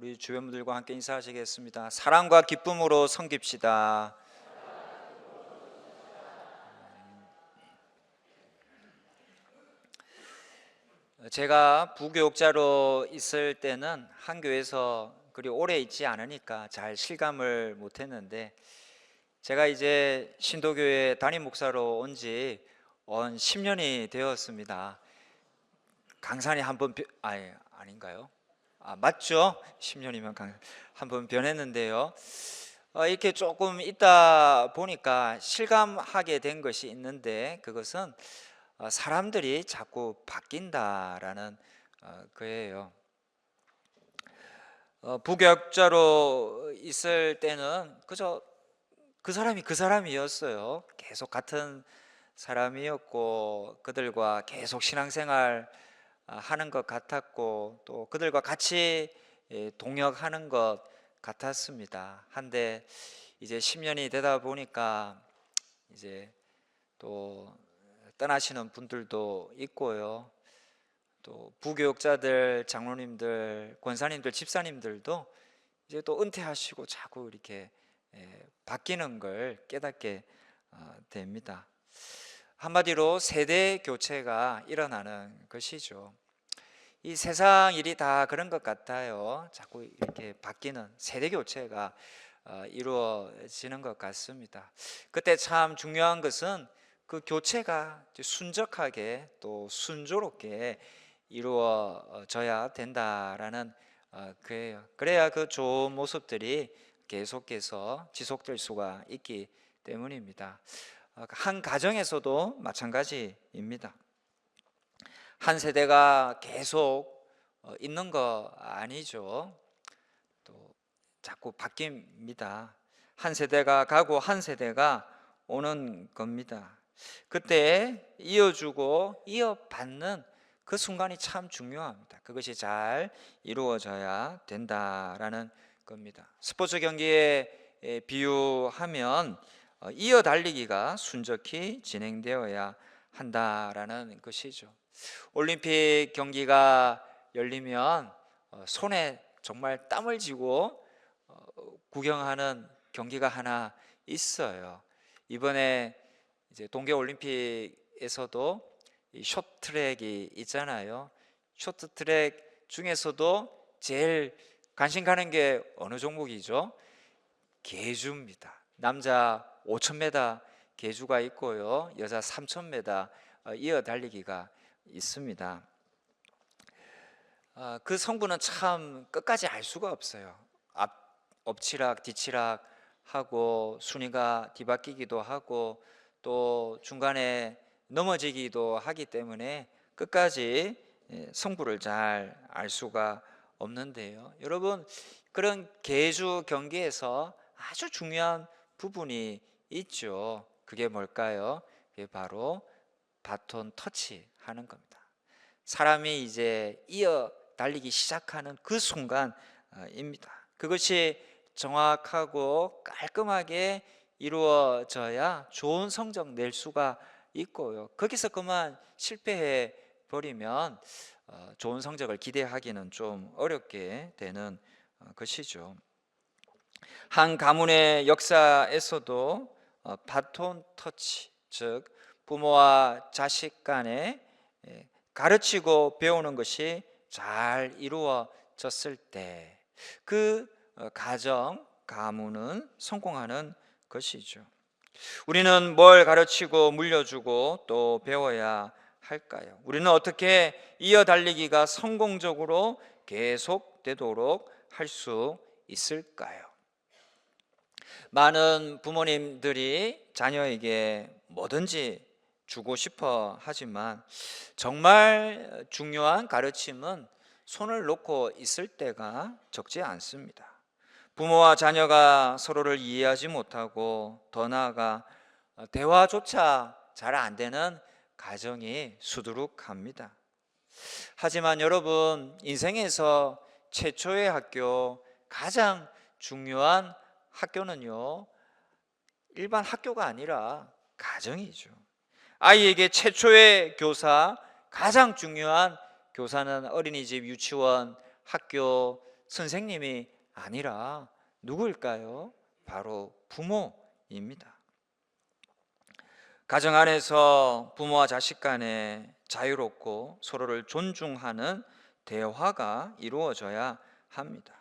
우리 주변 분들과 함께 인사하시겠습니다. 사랑과 기쁨으로 섬깁시다. 제가 부교육자로 있을 때는 한 교회에서 그리 오래 있지 않으니까 잘 실감을 못했는데, 제가 이제 신도교회 담임 목사로 온 지 10년이 되었습니다. 강산이 한번 아닌가요? 맞죠? 10년이면 한번 변했는데요. 이렇게 조금 있다 보니까 실감하게 된 것이 있는데, 그것은 사람들이 자꾸 바뀐다라는 거예요. 부교육자로 있을 때는 그저 그 사람이 그 사람이었어요. 계속 같은 사람이었고, 그들과 계속 신앙생활 하는 것 같았고, 또 그들과 같이 동역하는 것 같았습니다. 한데 이제 10년이 되다 보니까 이제 또 떠나시는 분들도 있고요. 또 부교육자들, 장로님들, 권사님들, 집사님들도 이제 또 은퇴하시고 자꾸 이렇게 바뀌는 걸 깨닫게 됩니다. 한마디로 세대 교체가 일어나는 것이죠. 이 세상 일이 다 그런 것 같아요. 자꾸 이렇게 바뀌는 세대 교체가 이루어지는 것 같습니다. 그때 참 중요한 것은 그 교체가 순적하게 또 순조롭게 이루어져야 된다라는 거예요. 그래야 그 좋은 모습들이 계속해서 지속될 수가 있기 때문입니다. 한 가정에서도 마찬가지입니다. 한 세대가 계속 있는 거 아니죠. 또 자꾸 바뀝니다. 한 세대가 가고 한 세대가 오는 겁니다. 그때 이어주고 이어받는 그 순간이 참 중요합니다. 그것이 잘 이루어져야 된다라는 겁니다. 스포츠 경기에 비유하면 이어 달리기가 순적히 진행되어야 한다라는 것이죠. 올림픽 경기가 열리면 손에 정말 땀을 쥐고 구경하는 경기가 하나 있어요. 이번에 이제 동계 올림픽에서도 이 쇼트트랙이 있잖아요. 쇼트트랙 중에서도 제일 관심 가는 게 어느 종목이죠? 계주입니다. 남자 5000m 계주가 있고요, 여자 3000m 이어 달리기가 있습니다. 그 성분은 참 끝까지 알 수가 없어요. 엎치락 뒤치락 하고 순위가 뒤바뀌기도 하고 또 중간에 넘어지기도 하기 때문에 끝까지 승부를 잘 알 수가 없는데요. 여러분, 그런 계주 경기에서 아주 중요한 부분이 있죠. 그게 뭘까요? 그게 바로 바톤 터치 하는 겁니다. 사람이 이제 이어 달리기 시작하는 그 순간입니다. 그것이 정확하고 깔끔하게 이루어져야 좋은 성적 낼 수가 있고요. 거기서 그만 실패해 버리면 좋은 성적을 기대하기는 좀 어렵게 되는 것이죠. 한 가문의 역사에서도 바톤 터치, 즉 부모와 자식 간에 가르치고 배우는 것이 잘 이루어졌을 때 그 가정, 가문은 성공하는 것이죠. 우리는 뭘 가르치고 물려주고 또 배워야 할까요? 우리는 어떻게 이어 달리기가 성공적으로 계속되도록 할 수 있을까요? 많은 부모님들이 자녀에게 뭐든지 주고 싶어 하지만 정말 중요한 가르침은 손을 놓고 있을 때가 적지 않습니다. 부모와 자녀가 서로를 이해하지 못하고 더 나아가 대화조차 잘 안 되는 가정이 수두룩합니다. 하지만 여러분, 인생에서 최초의 학교, 가장 중요한 학교는요, 일반 학교가 아니라 가정이죠. 아이에게 최초의 교사, 가장 중요한 교사는 어린이집, 유치원, 학교, 선생님이 아니라 누구일까요? 바로 부모입니다. 가정 안에서 부모와 자식 간에 자유롭고 서로를 존중하는 대화가 이루어져야 합니다.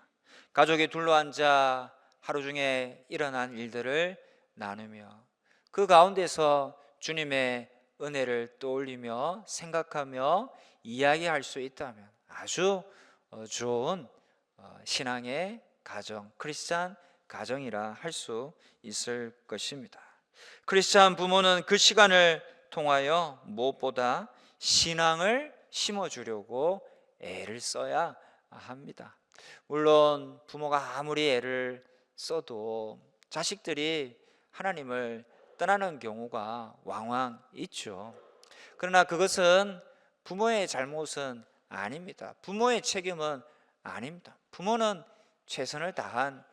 가족이 둘러앉아 하루 중에 일어난 일들을 나누며 그 가운데서 주님의 은혜를 떠올리며 생각하며 이야기할 수 있다면 아주 좋은 신앙의 가정, 크리스찬 가정이라 할 수 있을 것입니다. 크리스찬 부모는 그 시간을 통하여 무엇보다 신앙을 심어주려고 애를 써야 합니다. 물론 부모가 아무리 애를 써도 자식들이 하나님을 떠나는 경우가 왕왕 있죠. 그러나 그것은 부모의 잘못은 아닙니다. 부모의 책임은 아닙니다. 부모는 최선을 다한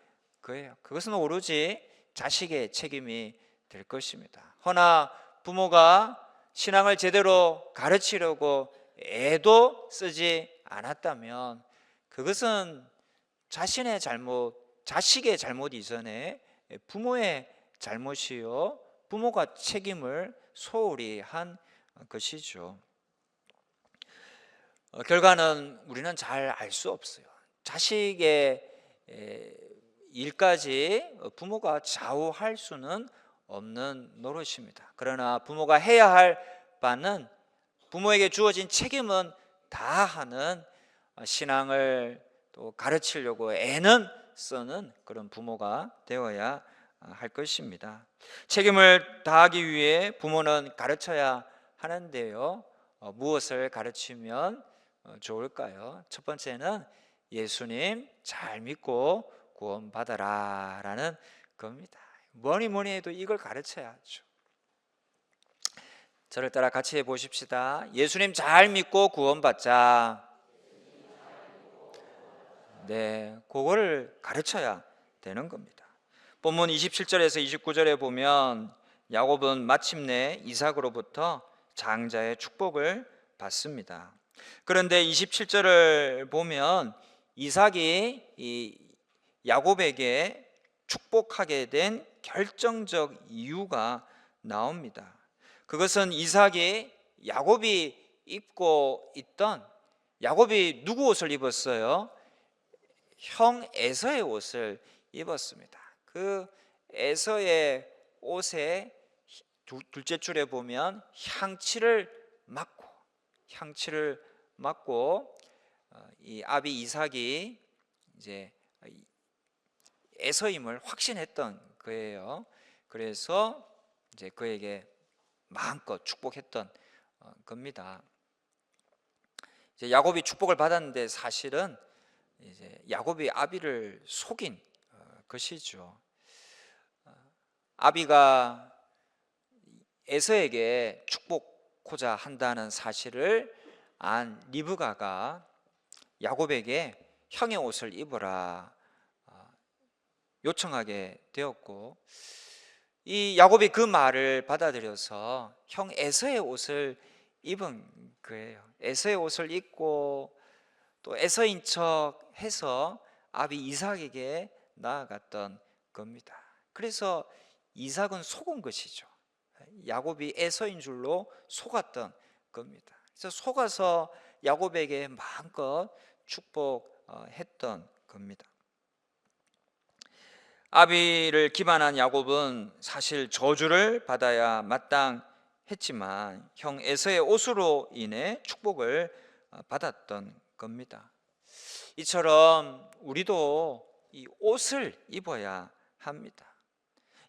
거예요. 그것은 오로지 자식의 책임이 될 것입니다. 허나 부모가 신앙을 제대로 가르치려고 애도 쓰지 않았다면 그것은 자신의 잘못, 자식의 잘못 이전에 부모의 잘못이요, 부모가 책임을 소홀히 한 것이죠. 결과는 우리는 잘 알 수 없어요. 자식의 일까지 부모가 좌우할 수는 없는 노릇입니다. 그러나 부모가 해야 할 바는 부모에게 주어진 책임은 다하는 신앙을 또 가르치려고 애는 쓰는 그런 부모가 되어야 할 것입니다. 책임을 다하기 위해 부모는 가르쳐야 하는데요. 무엇을 가르치면 좋을까요? 첫 번째는 예수님 잘 믿고 구원받아라 라는 겁니다. 뭐니 해도 이걸 가르쳐야죠. 저를 따라 같이 해보십시다. 예수님 잘 믿고 구원받자. 네, 그거를 가르쳐야 되는 겁니다. 본문 27절에서 29절에 보면 야곱은 마침내 이삭으로부터 장자의 축복을 받습니다. 그런데 27절을 보면 이삭이 이 야곱에게 축복하게 된 결정적 이유가 나옵니다. 그것은 이삭이 야곱이 입고 있던, 야곱이 누구 옷을 입었어요? 형 에서의 옷을 입었습니다. 그 에서의 옷에 둘째 줄에 보면 향치를 맡고 이 아비 이삭이 이제 에서임을 확신했던 거예요. 그래서 이제 그에게 마음껏 축복했던 겁니다. 이제 야곱이 축복을 받았는데 사실은 이제 야곱이 아비를 속인 것이죠. 아비가 에서에게 축복하고자 한다는 사실을 안 리브가가 야곱에게 형의 옷을 입어라 요청하게 되었고, 이 야곱이 그 말을 받아들여서 형 에서의 옷을 입은 거예요. 에서의 옷을 입고 또 에서인 척 해서 아비 이삭에게 나아갔던 겁니다. 그래서 이삭은 속은 것이죠. 야곱이 에서인 줄로 속았던 겁니다. 그래서 속아서 야곱에게 마음껏 축복했던 겁니다. 아비를 기반한 야곱은 사실 저주를 받아야 마땅했지만 형 에서의 옷으로 인해 축복을 받았던 겁니다. 이처럼 우리도 이 옷을 입어야 합니다.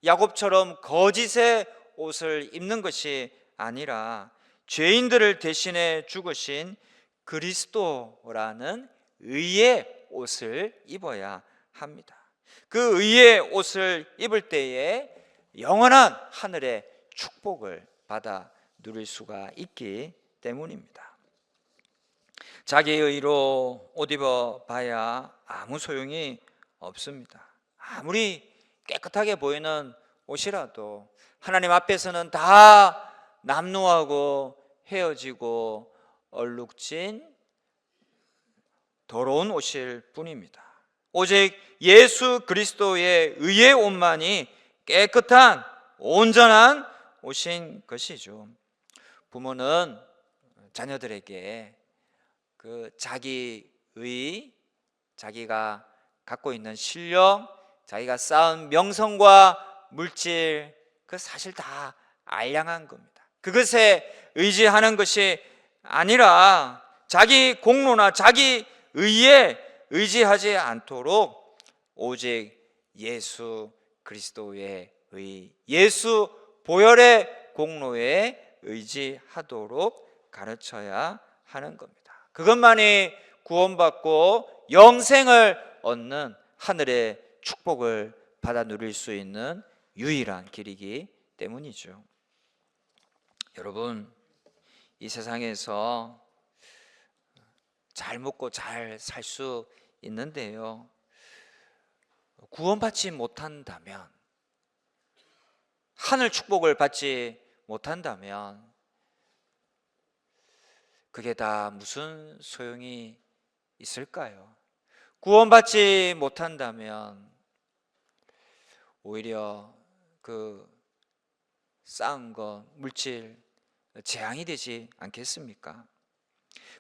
야곱처럼 거짓의 옷을 입는 것이 아니라 죄인들을 대신해 죽으신 그리스도라는 의의 옷을 입어야 합니다. 그 의의 옷을 입을 때에 영원한 하늘의 축복을 받아 누릴 수가 있기 때문입니다. 자기의 의로 옷 입어 봐야 아무 소용이 없습니다. 아무리 깨끗하게 보이는 옷이라도 하나님 앞에서는 다 남루하고 헤어지고 얼룩진 더러운 옷일 뿐입니다. 오직 예수 그리스도의 의의 옷만이 깨끗한 온전한 옷인 것이죠. 부모는 자녀들에게 그 자기의, 자기가 갖고 있는 실력, 자기가 쌓은 명성과 물질, 그 사실 다 알량한 겁니다. 그것에 의지하는 것이 아니라 자기 공로나 자기 의에 의지하지 않도록 오직 예수 그리스도의 의, 예수 보혈의 공로에 의지하도록 가르쳐야 하는 겁니다. 그것만이 구원받고 영생을 얻는 하늘의 축복을 받아 누릴 수 있는 유일한 길이기 때문이죠. 여러분, 이 세상에서 잘 먹고 잘 살 수 있는데요, 구원받지 못한다면, 하늘 축복을 받지 못한다면 그게 다 무슨 소용이 있을까요? 구원받지 못한다면 오히려 그 쌓은 것, 물질, 재앙이 되지 않겠습니까?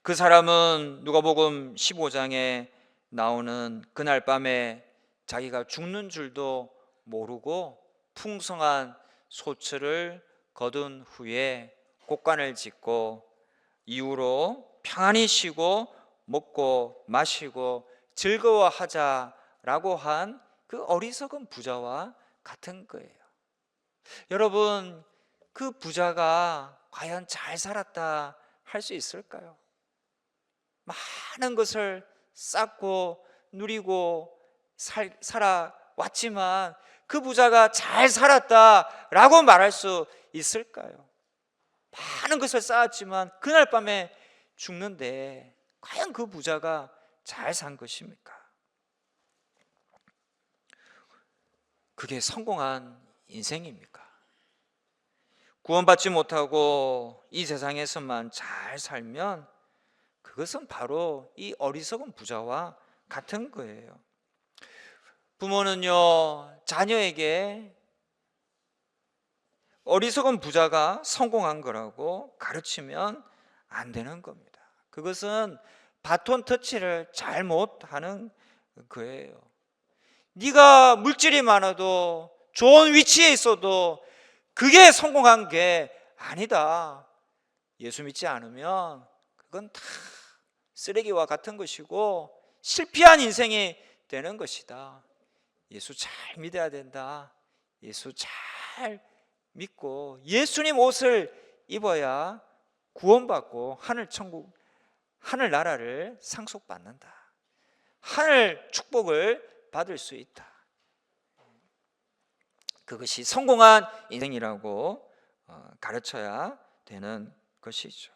그 사람은 누가복음 15장에 나오는 그날 밤에 자기가 죽는 줄도 모르고 풍성한 소출을 거둔 후에 곡간을 짓고 이후로 평안히 쉬고 먹고 마시고 즐거워하자라고 한 그 어리석은 부자와 같은 거예요. 여러분, 그 부자가 과연 잘 살았다 할 수 있을까요? 많은 것을 쌓고 누리고 살아왔지만 그 부자가 잘 살았다라고 말할 수 있을까요? 많은 것을 쌓았지만 그날 밤에 죽는데 과연 그 부자가 잘 산 것입니까? 그게 성공한 인생입니까? 구원받지 못하고 이 세상에서만 잘 살면 그것은 바로 이 어리석은 부자와 같은 거예요. 부모는요, 자녀에게 어리석은 부자가 성공한 거라고 가르치면 안 되는 겁니다. 그것은 바톤 터치를 잘못하는 거예요. 네가 물질이 많아도 좋은 위치에 있어도 그게 성공한 게 아니다. 예수 믿지 않으면 그건 다 쓰레기와 같은 것이고 실패한 인생이 되는 것이다. 예수 잘 믿어야 된다. 예수 잘 믿고 예수님 옷을 입어야 구원받고 하늘천국, 하늘나라를 상속받는다. 하늘 축복을 받을 수 있다. 그것이 성공한 인생이라고 가르쳐야 되는 것이죠.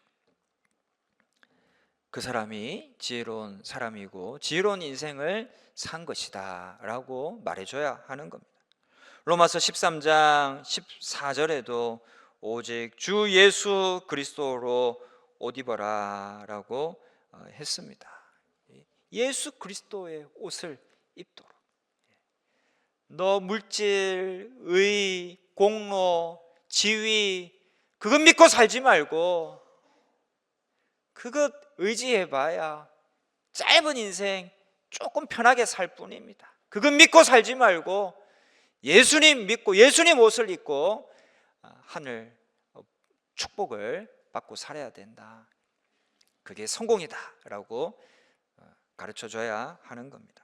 그 사람이 지혜로운 사람이고 지혜로운 인생을 산 것이다 라고 말해줘야 하는 겁니다. 로마서 13장 14절에도 오직 주 예수 그리스도로 옷 입어라 라고 했습니다. 예수 그리스도의 옷을 입도록. 너 물질, 의, 공로, 지위 그것 믿고 살지 말고 그것 의지해봐야 짧은 인생 조금 편하게 살 뿐입니다. 그것 믿고 살지 말고 예수님 믿고 예수님 옷을 입고 하늘 축복을 받고 살아야 된다. 그게 성공이다 라고 가르쳐줘야 하는 겁니다.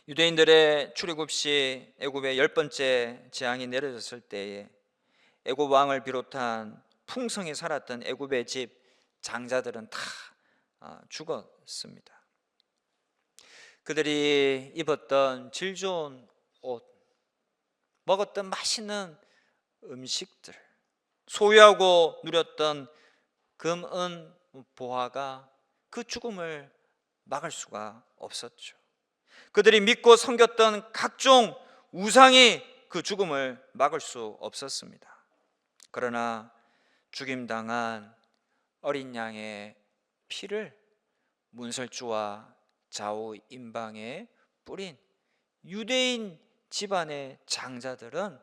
유대인들의 출애굽 시 애굽의 10번째 재앙이 내려졌을 때에 애굽 왕을 비롯한 풍성히 살았던 애굽의 집 장자들은 다 죽었습니다. 그들이 입었던 질 좋은 옷, 먹었던 맛있는 음식들, 소유하고 누렸던 금, 은, 보화가 그 죽음을 막을 수가 없었죠. 그들이 믿고 섬겼던 각종 우상이 그 죽음을 막을 수 없었습니다. 그러나 죽임당한 어린 양의 피를 문설주와 좌우 임방에 뿌린 유대인 집안의 장자들은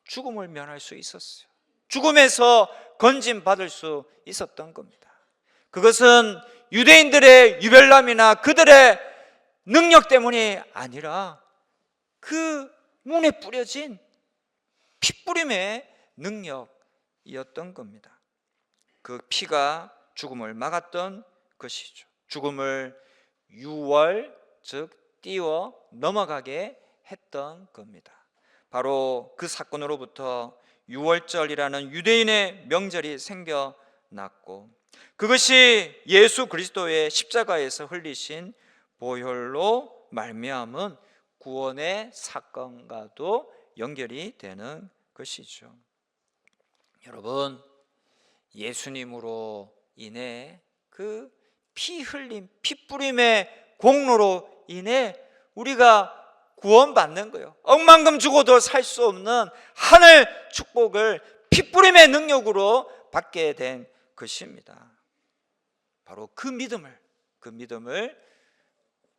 죽음을 면할 수 있었어요. 죽음에서 건진받을 수 있었던 겁니다. 그것은 유대인들의 유별남이나 그들의 능력 때문이 아니라 그 문에 뿌려진 피뿌림의 능력이었던 겁니다. 그 피가 죽음을 막았던 것이죠. 죽음을 유월, 즉 띄워 넘어가게 했던 겁니다. 바로 그 사건으로부터 유월절이라는 유대인의 명절이 생겨났고, 그것이 예수 그리스도의 십자가에서 흘리신 보혈로 말미암은 구원의 사건과도 연결이 되는 것이죠. 여러분, 예수님으로 인해 그 피 흘림, 피 뿌림의 공로로 인해 우리가 구원받는 거예요. 억만금 주고도 살 수 없는 하늘 축복을 피 뿌림의 능력으로 받게 된 것입니다. 바로 그 믿음을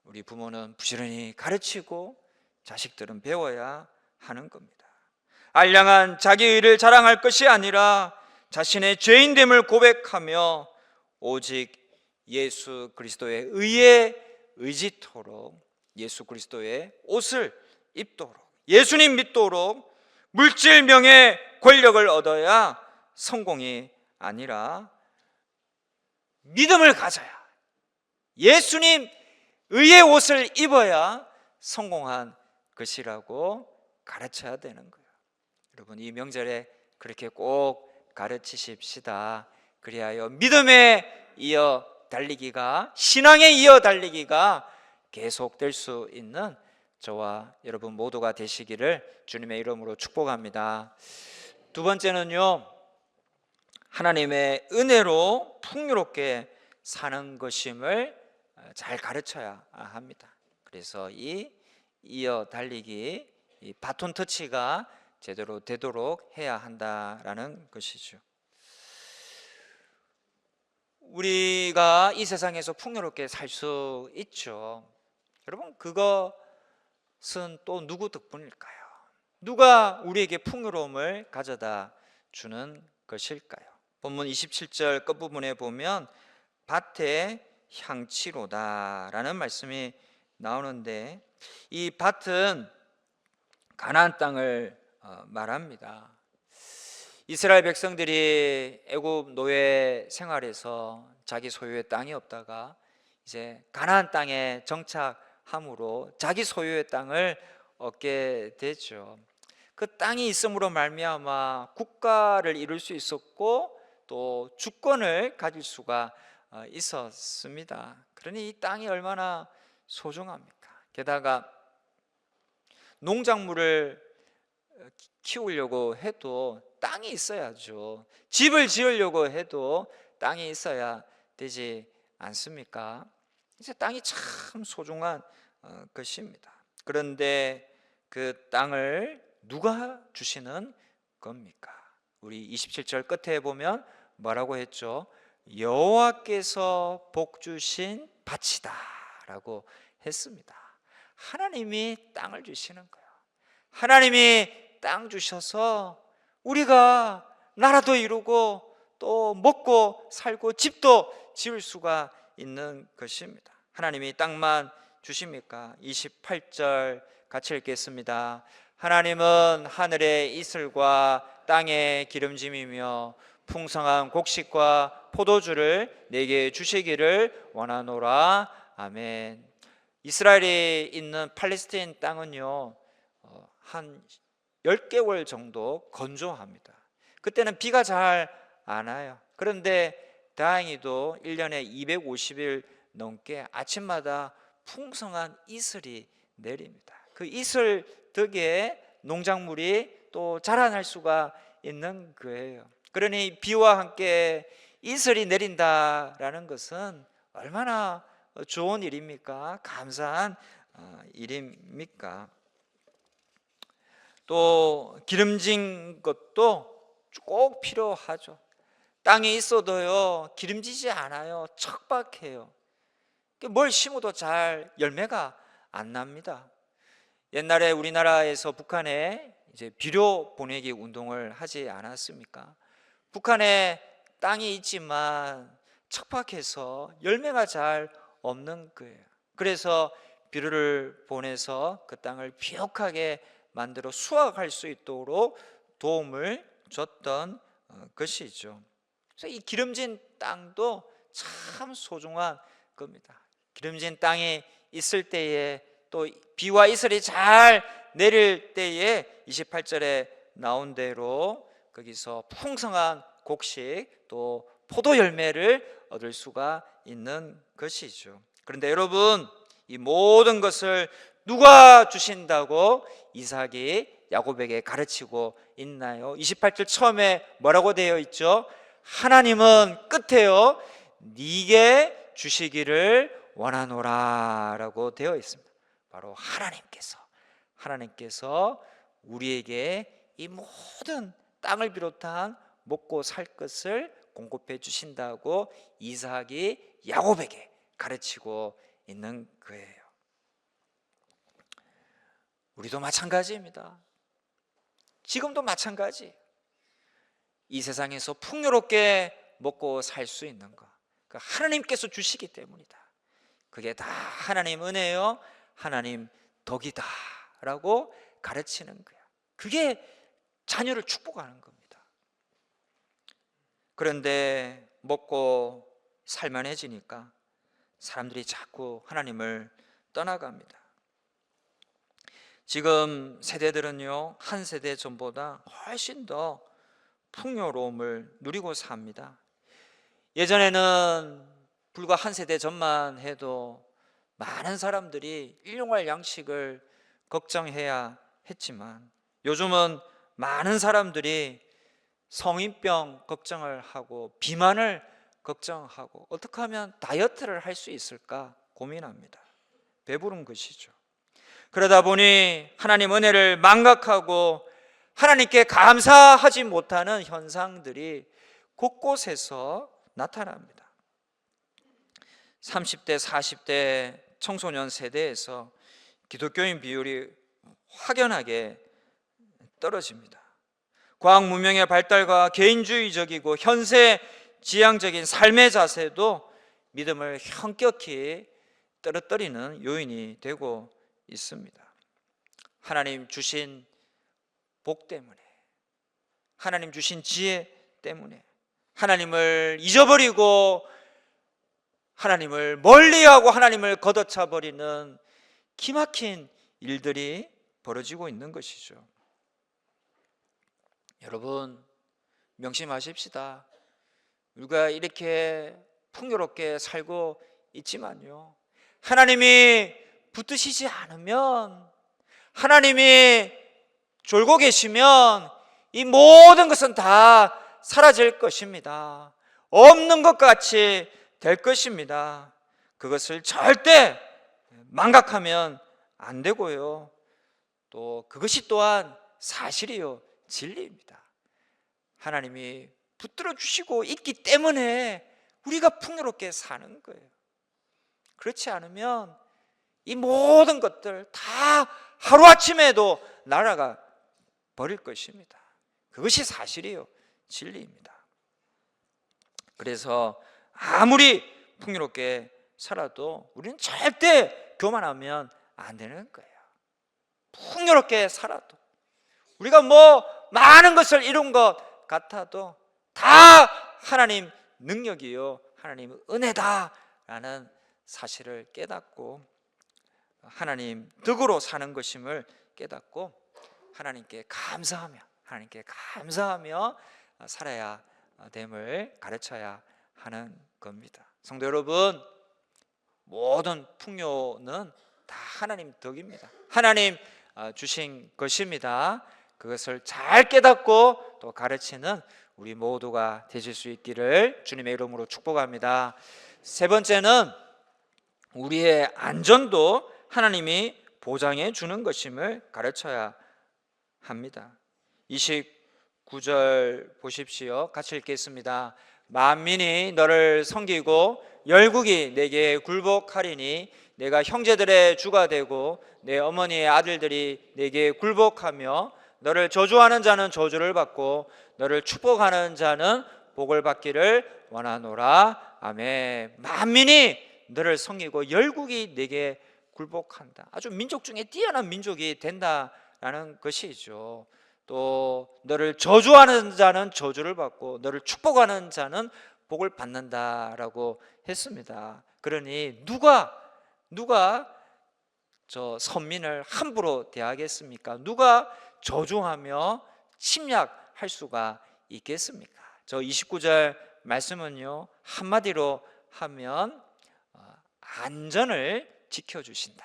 우리 부모는 부지런히 가르치고 자식들은 배워야 하는 겁니다. 알량한 자기의를 자랑할 것이 아니라 자신의 죄인됨을 고백하며 오직 예수 그리스도의 의에 의지토록 예수 그리스도의 옷을 입도록 예수님 믿도록 물질, 명예, 권력을 얻어야 성공이 아니라 믿음을 가져야, 예수님 의의 옷을 입어야 성공한 것이라고 가르쳐야 되는 거예요. 여러분, 이 명절에 그렇게 꼭 가르치십시다. 그리하여 믿음에 이어 달리기가, 신앙에 이어 달리기가 계속될 수 있는 저와 여러분 모두가 되시기를 주님의 이름으로 축복합니다. 두 번째는요, 하나님의 은혜로 풍요롭게 사는 것임을 잘 가르쳐야 합니다. 그래서 이 이어 달리기, 이 바톤 터치가 제대로 되도록 해야 한다라는 것이죠. 우리가 이 세상에서 풍요롭게 살 수 있죠. 여러분, 그것은 또 누구 덕분일까요? 누가 우리에게 풍요로움을 가져다 주는 것일까요? 본문 27절 끝부분에 보면 밭의 향치로다라는 말씀이 나오는데, 이 밭은 가나안 땅을 말합니다. 이스라엘 백성들이 애굽 노예 생활에서 자기 소유의 땅이 없다가 이제 가나안 땅에 정착함으로 자기 소유의 땅을 얻게 되죠. 그 땅이 있음으로 말미암아 국가를 이룰 수 있었고 또 주권을 가질 수가 있었습니다. 그러니 이 땅이 얼마나 소중합니까? 게다가 농작물을 키우려고 해도 땅이 있어야죠. 집을 지으려고 해도 땅이 있어야 되지 않습니까? 이제 땅이 참 소중한 것입니다. 그런데 그 땅을 누가 주시는 겁니까? 우리 27절 끝에 보면 뭐라고 했죠? 여호와께서 복 주신 밭이다 라고 했습니다. 하나님이 땅을 주시는 거예요. 하나님이 땅 주셔서 우리가 나라도 이루고 또 먹고 살고 집도 지을 수가 있는 것입니다. 하나님이 땅만 주십니까? 28절 같이 읽겠습니다. 하나님은 하늘의 이슬과 땅의 기름짐이며 풍성한 곡식과 포도주를 내게 주시기를 원하노라. 아멘. 이스라엘에 있는 팔레스타인 땅은요, 한 10개월 정도 건조합니다. 그때는 비가 잘 안 와요. 그런데 다행히도 1년에 250일 넘게 아침마다 풍성한 이슬이 내립니다. 그 이슬 덕에 농작물이 또 자라날 수가 있는 거예요. 그러니 비와 함께 이슬이 내린다라는 것은 얼마나 좋은 일입니까? 감사한 일입니까? 또 기름진 것도 꼭 필요하죠. 땅에 있어도요 기름지지 않아요. 척박해요. 뭘 심어도 잘 열매가 안 납니다. 옛날에 우리나라에서 북한에 이제 비료 보내기 운동을 하지 않았습니까? 북한에 땅이 있지만 척박해서 열매가 잘 없는 거예요. 그래서 비료를 보내서 그 땅을 비옥하게 만들어 수확할 수 있도록 도움을 줬던 것이죠. 그래서 이 기름진 땅도 참 소중한 겁니다. 기름진 땅이 있을 때에 또 비와 이슬이 잘 내릴 때에 28절에 나온 대로 거기서 풍성한 곡식 또 포도 열매를 얻을 수가 있는 것이죠. 그런데 여러분, 이 모든 것을 누가 주신다고 이삭이 야곱에게 가르치고 있나요? 28절 처음에 뭐라고 되어 있죠? 하나님은 끝에요 네게 주시기를 원하노라 라고 되어 있습니다. 바로 하나님께서 우리에게 이 모든 땅을 비롯한 먹고 살 것을 공급해 주신다고 이삭이 야곱에게 가르치고 있는 거예요. 우리도 마찬가지입니다. 지금도 마찬가지. 이 세상에서 풍요롭게 먹고 살 수 있는 것, 하나님께서 주시기 때문이다. 그게 다 하나님 은혜요, 하나님 덕이다 라고 가르치는 거야. 그게 자녀를 축복하는 겁니다. 그런데 먹고 살만해지니까 사람들이 자꾸 하나님을 떠나갑니다. 지금 세대들은요, 한 세대 전보다 훨씬 더 풍요로움을 누리고 삽니다. 예전에는 불과 한 세대 전만 해도 많은 사람들이 일용할 양식을 걱정해야 했지만 요즘은 많은 사람들이 성인병 걱정을 하고 비만을 걱정하고 어떻게 하면 다이어트를 할 수 있을까 고민합니다. 배부른 것이죠. 그러다 보니 하나님 은혜를 망각하고 하나님께 감사하지 못하는 현상들이 곳곳에서 나타납니다. 30대, 40대 청소년 세대에서 기독교인 비율이 확연하게 떨어집니다. 과학 문명의 발달과 개인주의적이고 현세 지향적인 삶의 자세도 믿음을 현격히 떨어뜨리는 요인이 되고 있습니다. 하나님 주신 복 때문에, 하나님 주신 지혜 때문에 하나님을 잊어버리고 하나님을 멀리하고 하나님을 걷어차 버리는 기막힌 일들이 벌어지고 있는 것이죠. 여러분, 명심하십시다. 우리가 이렇게 풍요롭게 살고 있지만요, 하나님이 붙드시지 않으면, 하나님이 졸고 계시면 이 모든 것은 다 사라질 것입니다. 없는 것 같이 될 것입니다. 그것을 절대 망각하면 안 되고요, 또 그것이 또한 사실이요, 진리입니다. 하나님이 붙들어 주시고 있기 때문에 우리가 풍요롭게 사는 거예요. 그렇지 않으면 이 모든 것들 다 하루아침에도 날아가 버릴 것입니다. 그것이 사실이요, 진리입니다. 그래서 아무리 풍요롭게 살아도 우리는 절대 교만하면 안 되는 거예요. 풍요롭게 살아도, 우리가 뭐 많은 것을 이룬 것 같아도 다 하나님 능력이요, 하나님 은혜다라는 사실을 깨닫고 하나님 덕으로 사는 것임을 깨닫고 하나님께 감사하며 살아야 됨을 가르쳐야 하는 겁니다. 성도 여러분, 모든 풍요는 다 하나님 덕입니다. 하나님 주신 것입니다. 그것을 잘 깨닫고 또 가르치는 우리 모두가 되실 수 있기를 주님의 이름으로 축복합니다. 세 번째는 우리의 안전도 하나님이 보장해 주는 것임을 가르쳐야 합니다. 29절 보십시오. 같이 읽겠습니다. 만민이 너를 섬기고 열국이 내게 굴복하리니 내가 형제들의 주가 되고 내 어머니의 아들들이 내게 굴복하며 너를 저주하는 자는 저주를 받고 너를 축복하는 자는 복을 받기를 원하노라. 아멘. 만민이 너를 섬기고 열국이 내게 굴복한다. 아주 민족 중에 뛰어난 민족이 된다라는 것이죠. 또 너를 저주하는 자는 저주를 받고 너를 축복하는 자는 복을 받는다라고 했습니다. 그러니 누가 저 선민을 함부로 대하겠습니까? 누가 저주하며 침략할 수가 있겠습니까? 저 29절 말씀은요, 한마디로 하면 안전을 지켜주신다,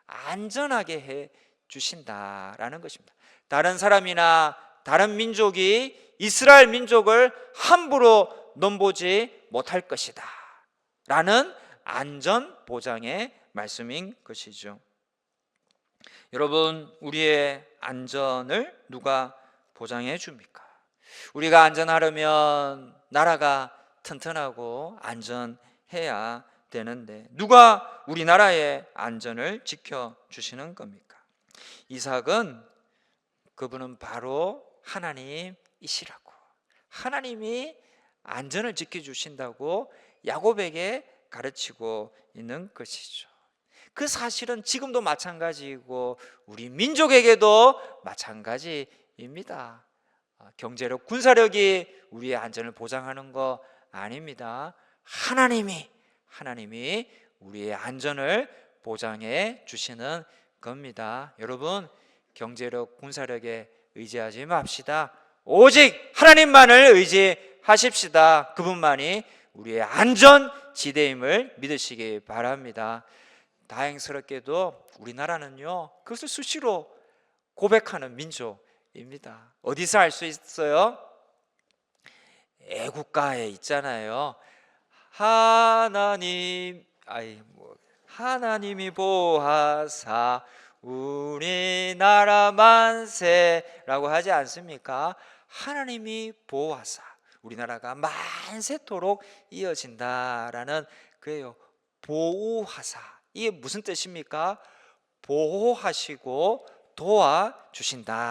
안전하게 해 주신다라는 것입니다. 다른 사람이나 다른 민족이 이스라엘 민족을 함부로 넘보지 못할 것이다 라는 안전 보장의 말씀인 것이죠. 여러분, 우리의 안전을 누가 보장해 줍니까? 우리가 안전하려면 나라가 튼튼하고 안전해야 되는데 누가 우리나라의 안전을 지켜주시는 겁니까? 이삭은 그분은 바로 하나님이시라고, 하나님이 안전을 지켜주신다고 야곱에게 가르치고 있는 것이죠. 그 사실은 지금도 마찬가지이고 우리 민족에게도 마찬가지입니다. 경제력, 군사력이 우리의 안전을 보장하는 거 아닙니다. 하나님이 우리의 안전을 보장해 주시는 겁니다. 여러분, 경제력, 군사력에 의지하지 맙시다. 오직 하나님만을 의지하십시다. 그분만이 우리의 안전지대임을 믿으시기 바랍니다. 다행스럽게도 우리나라는요, 그것을 수시로 고백하는 민족입니다. 어디서 알 수 있어요? 애국가에 있잖아요. 하나님이 보하사 우리나라 만세라고 하지 않습니까? 하나님이 보호하사 우리나라가 만세토록 이어진다라는 그예요. 보호하사, 이게 무슨 뜻입니까? 보호하시고 도와주신다라는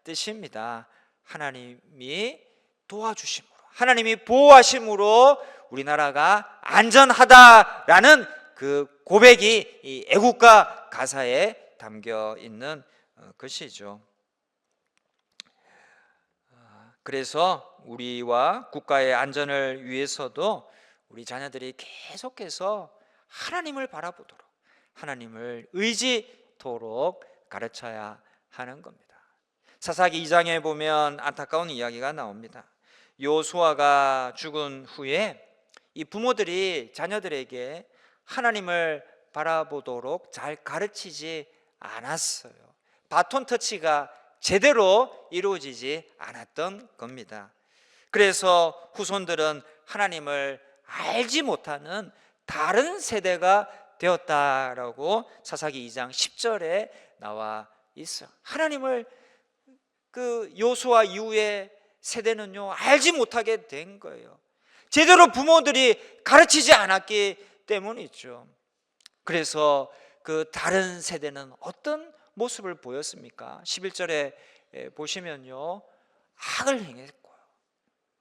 뜻입니다. 하나님이 도와주심으로, 하나님이 보호하심으로 우리나라가 안전하다라는 그 고백이 이 애국가 가사에 담겨 있는 것이죠. 그래서 우리와 국가의 안전을 위해서도 우리 자녀들이 계속해서 하나님을 바라보도록, 하나님을 의지토록 가르쳐야 하는 겁니다. 사사기 2장에 보면 안타까운 이야기가 나옵니다. 요수아가 죽은 후에 이 부모들이 자녀들에게 하나님을 바라보도록 잘 가르치지 않았어요. 바톤 터치가 제대로 이루어지지 않았던 겁니다. 그래서 후손들은 하나님을 알지 못하는 다른 세대가 되었다라고 사사기 2장 10절에 나와 있어요. 하나님을 그 요수아 이후의 세대는요, 알지 못하게 된 거예요. 제대로 부모들이 가르치지 않았기 때문이죠. 그래서 그 다른 세대는 어떤 모습을 보였습니까? 11절에 보시면요, 악을 행했고요,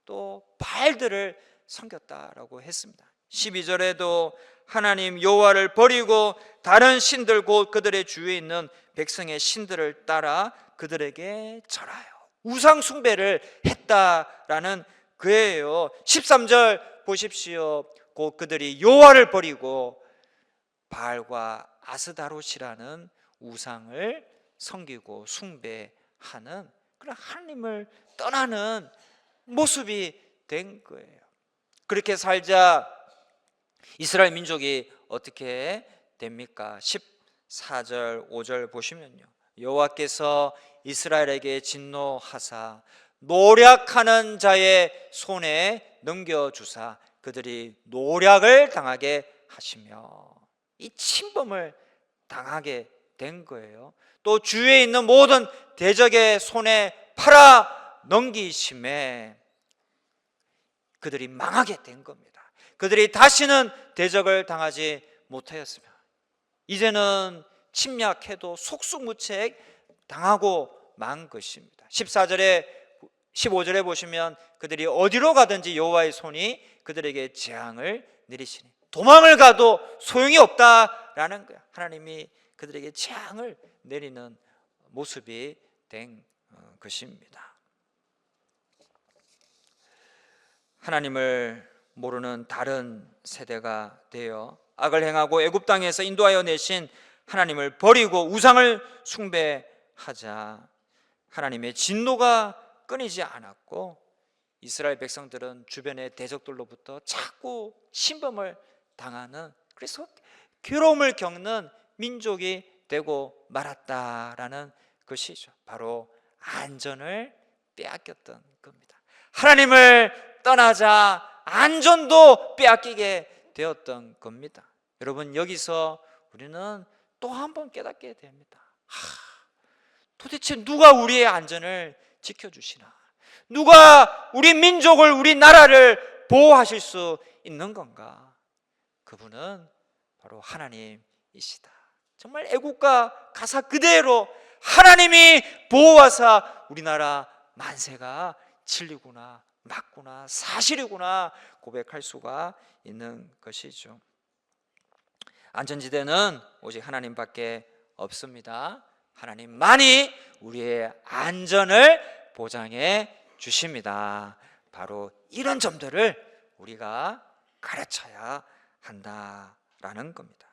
또 바알들을 섬겼다라고 했습니다. 12절에도 하나님 여호와를 버리고 다른 신들, 곧 그들의 주위에 있는 백성의 신들을 따라 그들에게 절하여 우상 숭배를 했다라는 그예요. 13절 보십시오. 곧 그들이 여호와를 버리고 바알과 아스다롯이라는 우상을 섬기고 숭배하는 그런 하나님을 떠나는 모습이 된 거예요. 그렇게 살자 이스라엘 민족이 어떻게 됩니까? 14절 5절 보시면요, 여호와께서 이스라엘에게 진노하사 노략하는 자의 손에 넘겨주사 그들이 노략을 당하게 하시며, 이 침범을 당하게 된 거예요. 또 주위에 있는 모든 대적의 손에 팔아 넘기심에 그들이 망하게 된 겁니다. 그들이 다시는 대적을 당하지 못하였으며 이제는 침략해도 속수무책 당하고 만 것입니다. 14절에 15절에 보시면 그들이 어디로 가든지 여호와의 손이 그들에게 재앙을 내리시니 도망을 가도 소용이 없다라는 거야. 하나님이 그들에게 재앙을 내리는 모습이 된 것입니다. 하나님을 모르는 다른 세대가 되어 악을 행하고 애굽 땅에서 인도하여 내신 하나님을 버리고 우상을 숭배하자 하나님의 진노가 끊이지 않았고 이스라엘 백성들은 주변의 대적들로부터 자꾸 침범을 당하는, 그래서 괴로움을 겪는 민족이 되고 말았다라는 것이죠. 바로 안전을 빼앗겼던 겁니다. 하나님을 떠나자 안전도 빼앗기게 되었던 겁니다. 여러분, 여기서 우리는 또 한 번 깨닫게 됩니다. 도대체 누가 우리의 안전을 지켜주시나? 누가 우리 민족을, 우리 나라를 보호하실 수 있는 건가? 그분은 바로 하나님이시다. 정말 애국가 가사 그대로 하나님이 보호하사 우리나라 만세가 진리구나, 맞구나, 사실이구나 고백할 수가 있는 것이죠. 안전지대는 오직 하나님밖에 없습니다. 하나님만이 우리의 안전을 보장해 주십니다. 바로 이런 점들을 우리가 가르쳐야 한다라는 겁니다.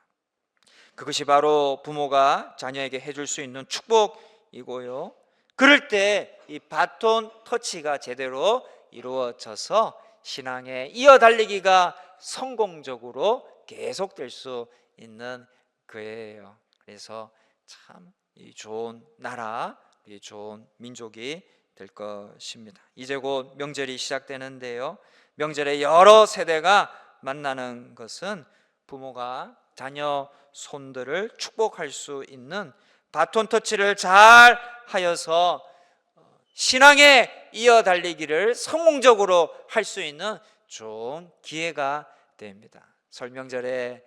그것이 바로 부모가 자녀에게 해줄 수 있는 축복이고요. 그럴 때 이 바톤 터치가 제대로 이루어져서 신앙의 이어달리기가 성공적으로 계속될 수 있는 거예요. 그래서 참 좋은 나라, 좋은 민족이 될 것입니다. 이제 곧 명절이 시작되는데요, 명절에 여러 세대가 만나는 것은 부모가 자녀 손들을 축복할 수 있는 바톤 터치를 잘 하여서 신앙의 이어달리기를 성공적으로 할 수 있는 좋은 기회가 됩니다. 설 명절에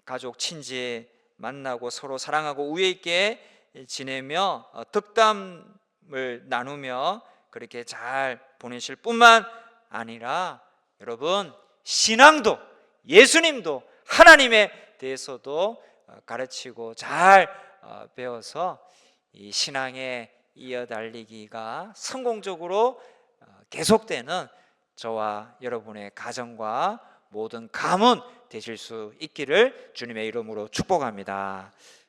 가족 친지 만나고 서로 사랑하고 우애 있게 지내며 덕담을 나누며 그렇게 잘 보내실 뿐만 아니라 여러분, 신앙도, 예수님도, 하나님에 대해서도 가르치고 잘 배워서 이 신앙의 이어달리기가 성공적으로 계속되는 저와 여러분의 가정과 모든 가문 되실 수 있기를 주님의 이름으로 축복합니다.